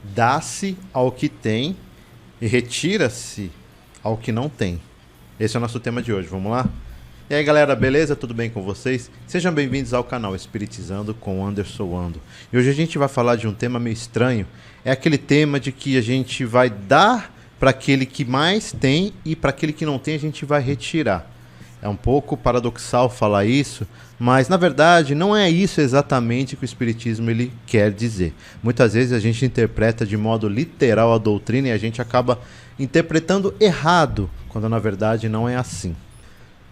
Dá-se ao que tem e retira-se ao que não tem. Esse é o nosso tema de hoje, vamos lá? E aí galera, beleza? Tudo bem com vocês? Sejam bem-vindos ao canal Espiritizando com Anderson Ando. E hoje a gente vai falar de um tema meio estranho. É aquele tema de que a gente vai dar para aquele que mais tem e para aquele que não tem a gente vai retirar. É um pouco paradoxal falar isso, mas na verdade não é isso exatamente que o Espiritismo ele quer dizer. Muitas vezes a gente interpreta de modo literal a doutrina e a gente acaba interpretando errado, quando na verdade não é assim.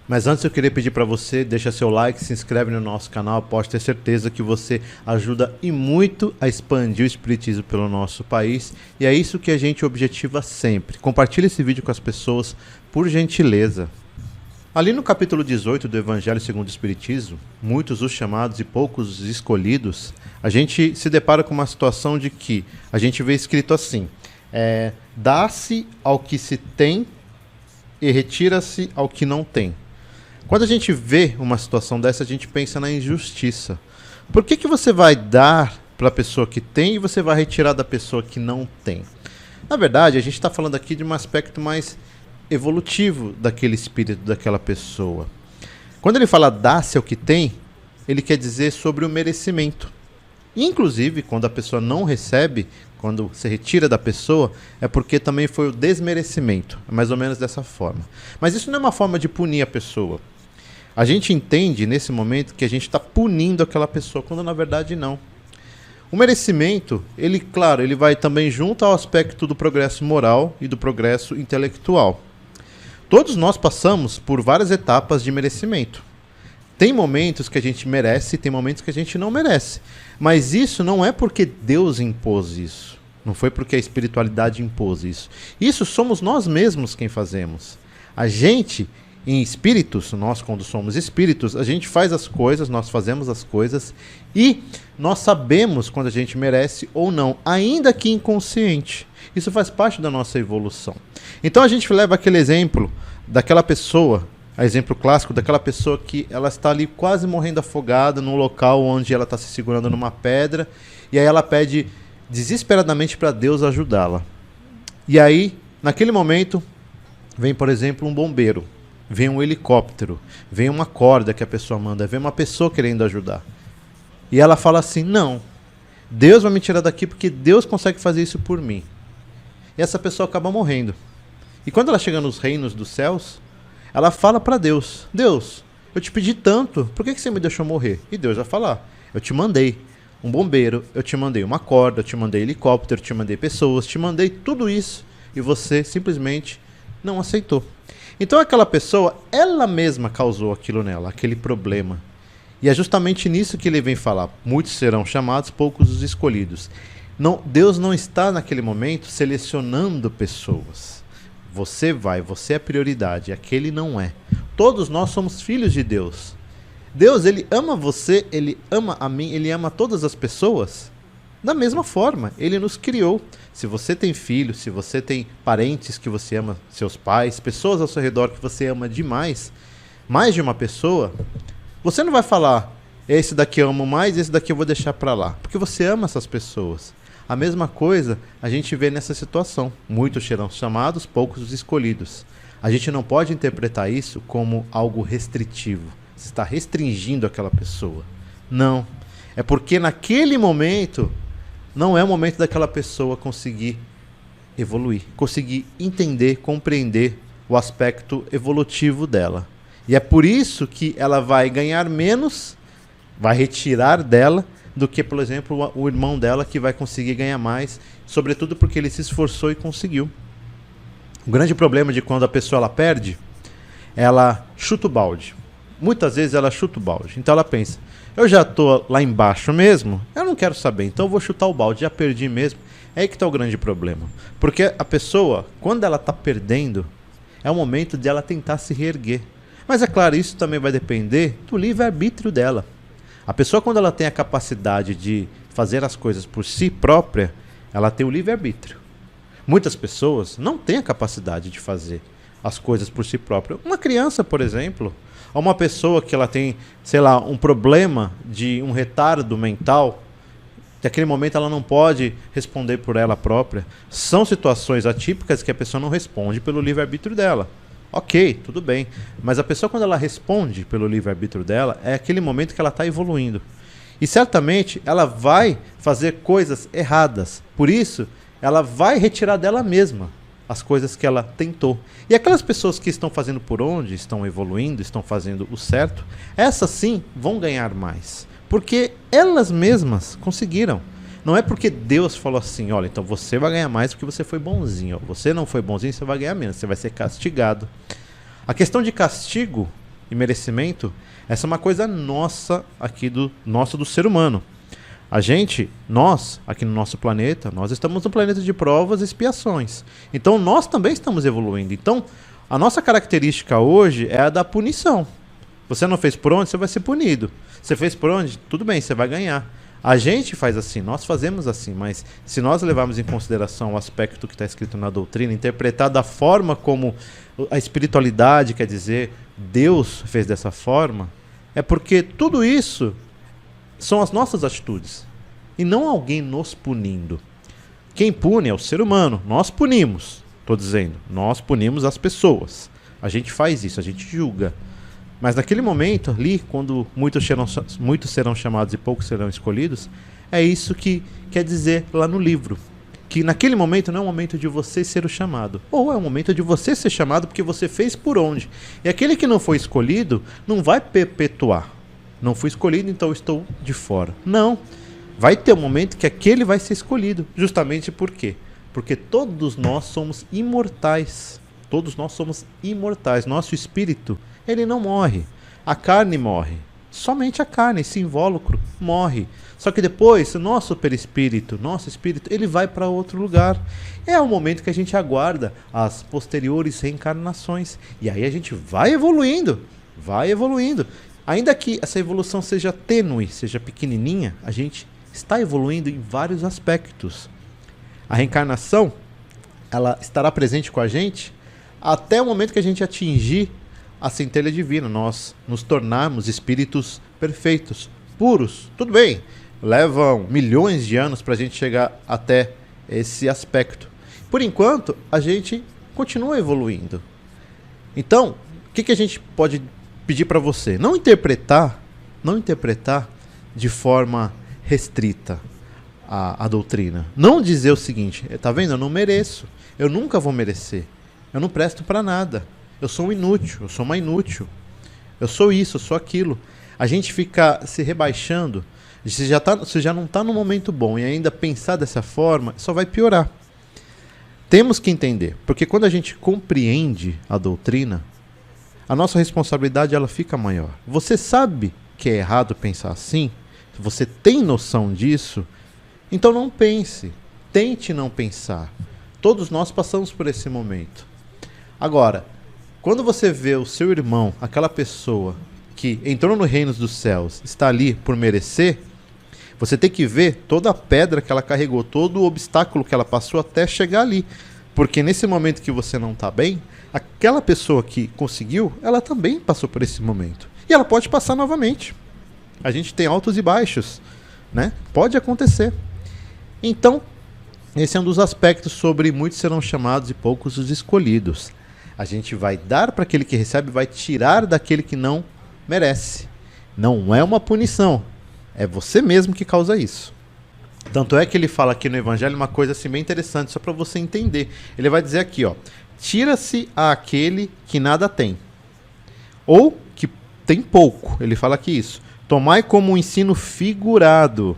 Mas antes eu queria pedir para você, deixa seu like, se inscreve no nosso canal, pode ter certeza que você ajuda e muito a expandir o Espiritismo pelo nosso país. E é isso que a gente objetiva sempre. Compartilhe esse vídeo com as pessoas, por gentileza. Ali no capítulo 18 do Evangelho segundo o Espiritismo, muitos os chamados e poucos os escolhidos, a gente se depara com uma situação de que a gente vê escrito assim, dá-se ao que se tem e retira-se ao que não tem. Quando a gente vê uma situação dessa, a gente pensa na injustiça. Por que você vai dar para a pessoa que tem e você vai retirar da pessoa que não tem? Na verdade, a gente está falando aqui de um aspecto mais evolutivo daquele espírito, daquela pessoa. Quando ele fala dá-se ao que tem, ele quer dizer sobre o merecimento. Inclusive, quando a pessoa não recebe, quando se retira da pessoa, é porque também foi o desmerecimento. É mais ou menos dessa forma. Mas isso não é uma forma de punir a pessoa. A gente entende nesse momento que a gente está punindo aquela pessoa, quando na verdade não. O merecimento, ele, claro, ele vai também junto ao aspecto do progresso moral e do progresso intelectual. Todos nós passamos por várias etapas de merecimento. Tem momentos que a gente merece e tem momentos que a gente não merece. Mas isso não é porque Deus impôs isso. Não foi porque a espiritualidade impôs isso. Isso somos nós mesmos quem fazemos. A gente, em espíritos, nós quando somos espíritos, a gente faz as coisas, nós fazemos as coisas e nós sabemos quando a gente merece ou não, ainda que inconsciente. Isso faz parte da nossa evolução. Então a gente leva aquele exemplo daquela pessoa, o exemplo clássico daquela pessoa que ela está ali quase morrendo afogada num local onde ela está se segurando numa pedra e aí ela pede desesperadamente para Deus ajudá-la. E aí, naquele momento, vem, por exemplo, um bombeiro, vem um helicóptero, vem uma corda que a pessoa manda, vem uma pessoa querendo ajudar. E ela fala assim, não, Deus vai me tirar daqui porque Deus consegue fazer isso por mim. E essa pessoa acaba morrendo. E quando ela chega nos reinos dos céus, ela fala para Deus, Deus, eu te pedi tanto, por que você me deixou morrer? E Deus vai falar, eu te mandei um bombeiro, eu te mandei uma corda, eu te mandei helicóptero, eu te mandei pessoas, te mandei tudo isso e você simplesmente não aceitou. Então aquela pessoa, ela mesma causou aquilo nela, aquele problema. E é justamente nisso que ele vem falar, muitos serão chamados, poucos os escolhidos. Não, Deus não está naquele momento selecionando pessoas. Você é prioridade, aquele não é. Todos nós somos filhos de Deus. Deus, ele ama você, ele ama a mim, ele ama todas as pessoas. Da mesma forma, ele nos criou. Se você tem filhos, se você tem parentes que você ama, seus pais, pessoas ao seu redor que você ama demais, mais de uma pessoa, você não vai falar, esse daqui eu amo mais, esse daqui eu vou deixar para lá. Porque você ama essas pessoas. A mesma coisa a gente vê nessa situação. Muitos serão chamados, poucos os escolhidos. A gente não pode interpretar isso como algo restritivo. Você está restringindo aquela pessoa. Não. É porque naquele momento não é o momento daquela pessoa conseguir evoluir, conseguir entender, compreender o aspecto evolutivo dela. E é por isso que ela vai ganhar menos, vai retirar dela, do que, por exemplo, o irmão dela que vai conseguir ganhar mais, sobretudo porque ele se esforçou e conseguiu. O grande problema de quando a pessoa ela perde, ela chuta o balde. Muitas vezes ela chuta o balde. Então ela pensa, eu já estou lá embaixo mesmo, eu não quero saber, então eu vou chutar o balde, já perdi mesmo. É aí que está o grande problema. Porque a pessoa, quando ela está perdendo, é o momento de ela tentar se reerguer. Mas é claro, isso também vai depender do livre-arbítrio dela. A pessoa, quando ela tem a capacidade de fazer as coisas por si própria, ela tem o livre-arbítrio. Muitas pessoas não têm a capacidade de fazer as coisas por si própria. Uma criança, por exemplo, ou uma pessoa que ela tem, sei lá, um problema de um retardo mental, Naquele momento ela não pode responder por ela própria. São situações atípicas que a pessoa não responde pelo livre-arbítrio dela. Ok, tudo bem. Mas a pessoa, quando ela responde pelo livre-arbítrio dela, é aquele momento que ela está evoluindo. E certamente ela vai fazer coisas erradas. Por isso, ela vai retirar dela mesma as coisas que ela tentou. E aquelas pessoas que estão fazendo por onde, estão evoluindo, estão fazendo o certo, essas sim vão ganhar mais. Porque elas mesmas conseguiram. Não é porque Deus falou assim, olha, então você vai ganhar mais porque você foi bonzinho. Você não foi bonzinho, você vai ganhar menos, você vai ser castigado. A questão de castigo e merecimento, essa é uma coisa nossa aqui do ser humano. A gente, nós, aqui no nosso planeta, nós estamos no planeta de provas e expiações. Então nós também estamos evoluindo. Então a nossa característica hoje é a da punição. Você não fez por onde, você vai ser punido. Você fez por onde? Tudo bem, você vai ganhar. A gente faz assim, nós fazemos assim, mas se nós levarmos em consideração o aspecto que está escrito na doutrina, interpretar da forma como a espiritualidade quer dizer, Deus fez dessa forma, é porque tudo isso são as nossas atitudes e não alguém nos punindo. Quem pune é o ser humano, nós punimos, estou dizendo, nós punimos as pessoas. A gente faz isso, a gente julga. Mas naquele momento ali, quando muitos serão chamados e poucos serão escolhidos, é isso que quer dizer lá no livro. Que naquele momento não é o momento de você ser o chamado. Ou é o momento de você ser chamado porque você fez por onde. E aquele que não foi escolhido não vai perpetuar. Não fui escolhido, então estou de fora. Não. Vai ter um momento que aquele vai ser escolhido. Justamente por quê? Porque todos nós somos imortais. Todos nós somos imortais. Nosso espírito, ele não morre. A carne morre. Somente a carne, esse invólucro, morre. Só que depois, o nosso perispírito, nosso espírito, ele vai para outro lugar. É o momento que a gente aguarda as posteriores reencarnações. E aí a gente vai evoluindo. Vai evoluindo. Ainda que essa evolução seja tênue, seja pequenininha, a gente está evoluindo em vários aspectos. A reencarnação, ela estará presente com a gente até o momento que a gente atingir a centelha divina, nós nos tornarmos espíritos perfeitos, puros. Tudo bem, levam milhões de anos para a gente chegar até esse aspecto. Por enquanto, a gente continua evoluindo. Então, o que a gente pode pedir para você? Não interpretar de forma restrita a doutrina. Não dizer o seguinte, tá vendo? Eu não mereço, eu nunca vou merecer, eu não presto para nada. Eu sou um inútil, eu sou uma inútil. Eu sou isso, eu sou aquilo. A gente fica se rebaixando. Você já não está num momento bom e ainda pensar dessa forma, só vai piorar. Temos que entender, porque quando a gente compreende a doutrina, a nossa responsabilidade ela fica maior. Você sabe que é errado pensar assim? Você tem noção disso? Então não pense. Tente não pensar. Todos nós passamos por esse momento. Agora, quando você vê o seu irmão, aquela pessoa que entrou no reino dos céus, está ali por merecer, você tem que ver toda a pedra que ela carregou, todo o obstáculo que ela passou até chegar ali. Porque nesse momento que você não está bem, aquela pessoa que conseguiu, ela também passou por esse momento. E ela pode passar novamente. A gente tem altos e baixos, né? Pode acontecer. Então, esse é um dos aspectos sobre muitos serão chamados e poucos os escolhidos. A gente vai dar para aquele que recebe, vai tirar daquele que não merece. Não é uma punição. É você mesmo que causa isso. Tanto é que ele fala aqui no Evangelho uma coisa assim bem interessante, só para você entender. Ele vai dizer aqui, ó, tira-se àquele que nada tem, ou que tem pouco. Ele fala aqui isso. Tomai como um ensino figurado.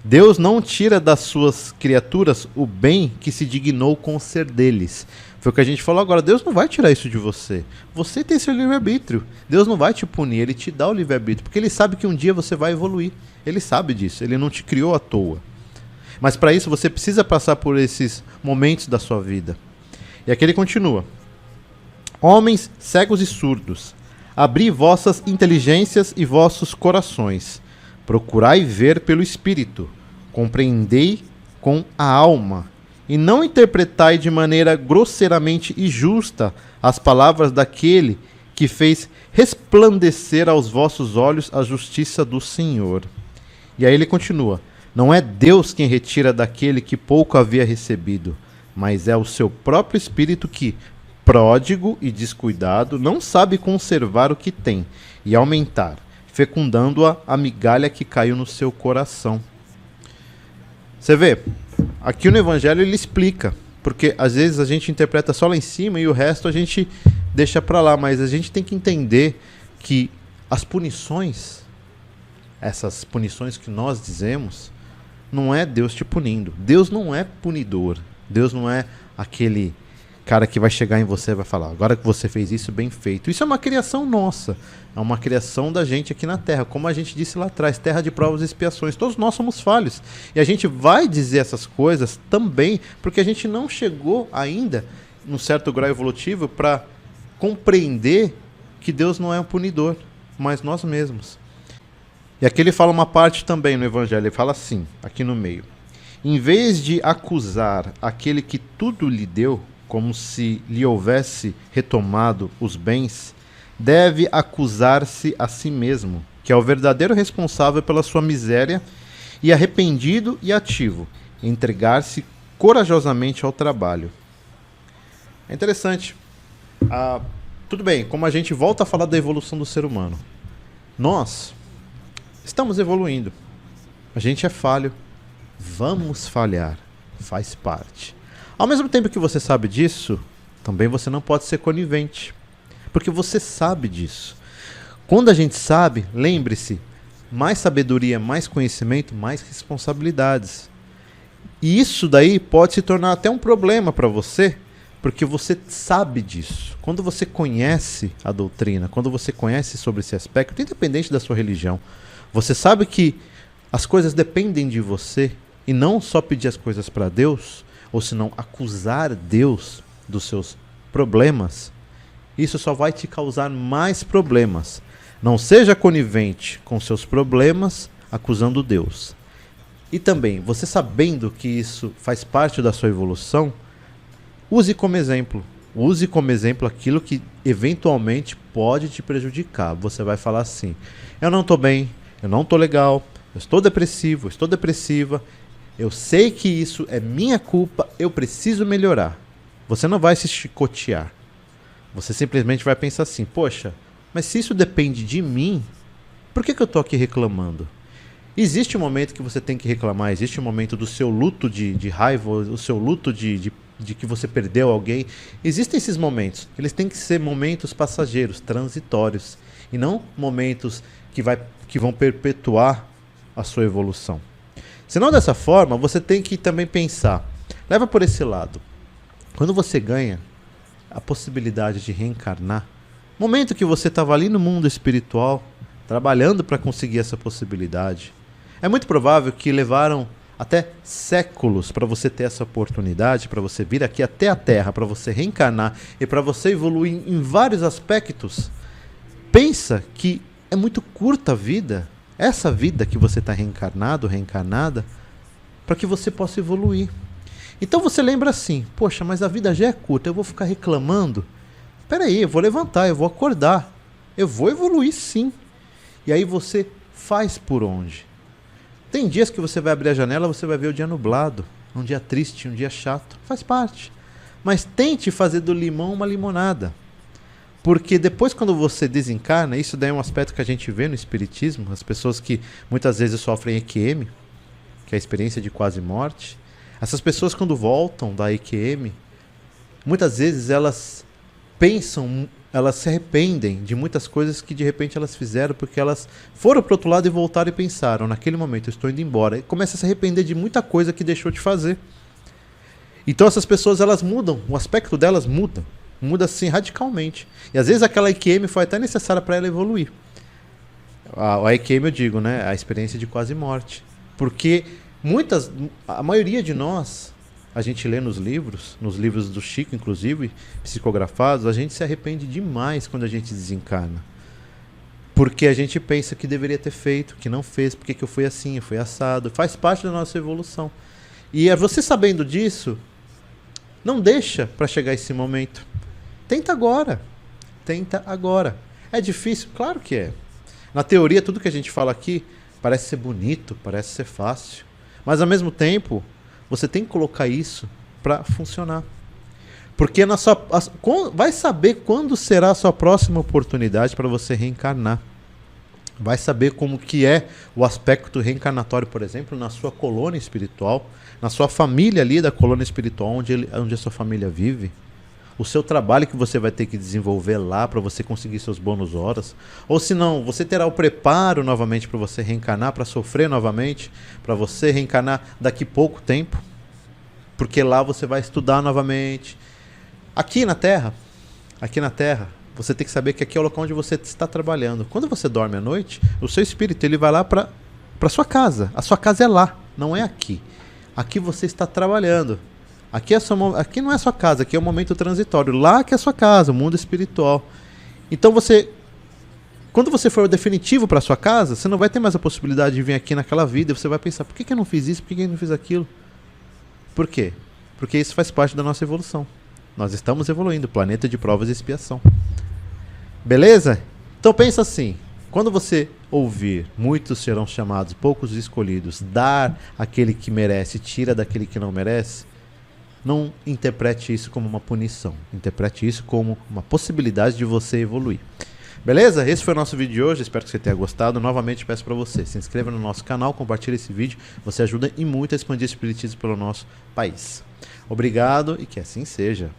Deus não tira das suas criaturas o bem que se dignou conceder deles. Foi o que a gente falou agora. Deus não vai tirar isso de você. Você tem seu livre-arbítrio. Deus não vai te punir, Ele te dá o livre-arbítrio. Porque Ele sabe que um dia você vai evoluir. Ele sabe disso. Ele não te criou à toa. Mas para isso você precisa passar por esses momentos da sua vida. E aqui ele continua. Homens cegos e surdos, abri vossas inteligências e vossos corações. Procurai ver pelo Espírito. Compreendei com a alma. E não interpretai de maneira grosseiramente injusta as palavras daquele que fez resplandecer aos vossos olhos a justiça do Senhor. E aí ele continua. Não é Deus quem retira daquele que pouco havia recebido, mas é o seu próprio espírito que, pródigo e descuidado, não sabe conservar o que tem e aumentar, fecundando-a a migalha que caiu no seu coração. Você vê, aqui no Evangelho ele explica, porque às vezes a gente interpreta só lá em cima e o resto a gente deixa para lá, mas a gente tem que entender que as punições, essas punições que nós dizemos, não é Deus te punindo. Deus não é punidor. Deus não é aquele cara que vai chegar em você e vai falar, agora que você fez isso, bem feito. Isso é uma criação nossa, é uma criação da gente aqui na Terra. Como a gente disse lá atrás, terra de provas e expiações. Todos nós somos falhos. E a gente vai dizer essas coisas também porque a gente não chegou ainda, num certo grau evolutivo, para compreender que Deus não é um punidor, mas nós mesmos. E aqui ele fala uma parte também no Evangelho, ele fala assim, aqui no meio. Em vez de acusar aquele que tudo lhe deu, como se lhe houvesse retomado os bens, deve acusar-se a si mesmo, que é o verdadeiro responsável pela sua miséria, e arrependido e ativo, entregar-se corajosamente ao trabalho. É interessante. Tudo bem, como a gente volta a falar da evolução do ser humano, nós estamos evoluindo. A gente é falho. Vamos falhar. Faz parte. Ao mesmo tempo que você sabe disso, também você não pode ser conivente. Porque você sabe disso. Quando a gente sabe, lembre-se, mais sabedoria, mais conhecimento, mais responsabilidades. E isso daí pode se tornar até um problema para você, porque você sabe disso. Quando você conhece a doutrina, quando você conhece sobre esse aspecto, independente da sua religião, você sabe que as coisas dependem de você e não só pedir as coisas para Deus, ou senão acusar Deus dos seus problemas, isso só vai te causar mais problemas. Não seja conivente com seus problemas acusando Deus. E também, você sabendo que isso faz parte da sua evolução, use como exemplo. Use como exemplo aquilo que eventualmente pode te prejudicar. Você vai falar assim, eu não estou bem, eu não estou legal, eu estou depressivo, eu estou depressiva, eu sei que isso é minha culpa, eu preciso melhorar. Você não vai se chicotear. Você simplesmente vai pensar assim, poxa, mas se isso depende de mim, por que eu estou aqui reclamando? Existe um momento que você tem que reclamar, existe um momento do seu luto de raiva, o seu luto de que você perdeu alguém. Existem esses momentos, eles têm que ser momentos passageiros, transitórios, e não momentos que vão perpetuar a sua evolução. Senão, dessa forma, você tem que também pensar, leva por esse lado, quando você ganha a possibilidade de reencarnar, momento que você estava ali no mundo espiritual, trabalhando para conseguir essa possibilidade, é muito provável que levaram até séculos para você ter essa oportunidade, para você vir aqui até a Terra, para você reencarnar e para você evoluir em vários aspectos. Pensa que é muito curta a vida, essa vida que você está reencarnado, reencarnada, para que você possa evoluir. Então você lembra assim, poxa, mas a vida já é curta, eu vou ficar reclamando? Espera aí, eu vou levantar, eu vou acordar, eu vou evoluir sim. E aí você faz por onde? Tem dias que você vai abrir a janela, você vai ver o dia nublado, um dia triste, um dia chato, faz parte. Mas tente fazer do limão uma limonada. Porque depois, quando você desencarna, isso daí é um aspecto que a gente vê no espiritismo, as pessoas que muitas vezes sofrem EQM, que é a experiência de quase morte, essas pessoas quando voltam da EQM, muitas vezes elas pensam, elas se arrependem de muitas coisas que de repente elas fizeram, porque elas foram para o outro lado e voltaram e pensaram, naquele momento eu estou indo embora, e começa a se arrepender de muita coisa que deixou de fazer. Então essas pessoas, elas mudam, o aspecto delas muda assim radicalmente. E às vezes aquela EQM foi até necessária para ela evoluir. A EQM eu digo, né, a experiência de quase morte. Porque a maioria de nós, a gente lê nos livros do Chico, inclusive, psicografados, a gente se arrepende demais quando a gente desencarna. Porque a gente pensa que deveria ter feito, que não fez, porque que eu fui assim, eu fui assado. Faz parte da nossa evolução. E você sabendo disso, não deixa para chegar esse momento. Tenta agora. É difícil? Claro que é. Na teoria, tudo que a gente fala aqui parece ser bonito, parece ser fácil. Mas ao mesmo tempo, você tem que colocar isso para funcionar. Porque vai saber quando será a sua próxima oportunidade para você reencarnar. Vai saber como que é o aspecto reencarnatório, por exemplo, na sua colônia espiritual, na sua família ali da colônia espiritual, onde a sua família vive. O seu trabalho que você vai ter que desenvolver lá para você conseguir seus bônus horas. Ou se não, você terá o preparo novamente para você reencarnar, para sofrer novamente, para você reencarnar daqui pouco tempo. Porque lá você vai estudar novamente. Aqui na Terra, você tem que saber que aqui é o local onde você está trabalhando. Quando você dorme à noite, o seu espírito ele vai lá para sua casa. A sua casa é lá, não é aqui. Aqui você está trabalhando. Aqui não é a sua casa, aqui é o momento transitório. Lá que é a sua casa, o mundo espiritual. Então quando você for definitivo para a sua casa, você não vai ter mais a possibilidade de vir aqui naquela vida. E você vai pensar, por que eu não fiz isso? Por que eu não fiz aquilo? Por quê? Porque isso faz parte da nossa evolução. Nós estamos evoluindo, planeta de provas e expiação. Beleza? Então pensa assim, quando você ouvir muitos serão chamados, poucos escolhidos, dar aquele que merece, tira daquele que não merece, não interprete isso como uma punição. Interprete isso como uma possibilidade de você evoluir. Beleza? Esse foi o nosso vídeo de hoje. Espero que você tenha gostado. Novamente peço para você, se inscreva no nosso canal, compartilhe esse vídeo. Você ajuda e muito a expandir o espiritismo pelo nosso país. Obrigado e que assim seja.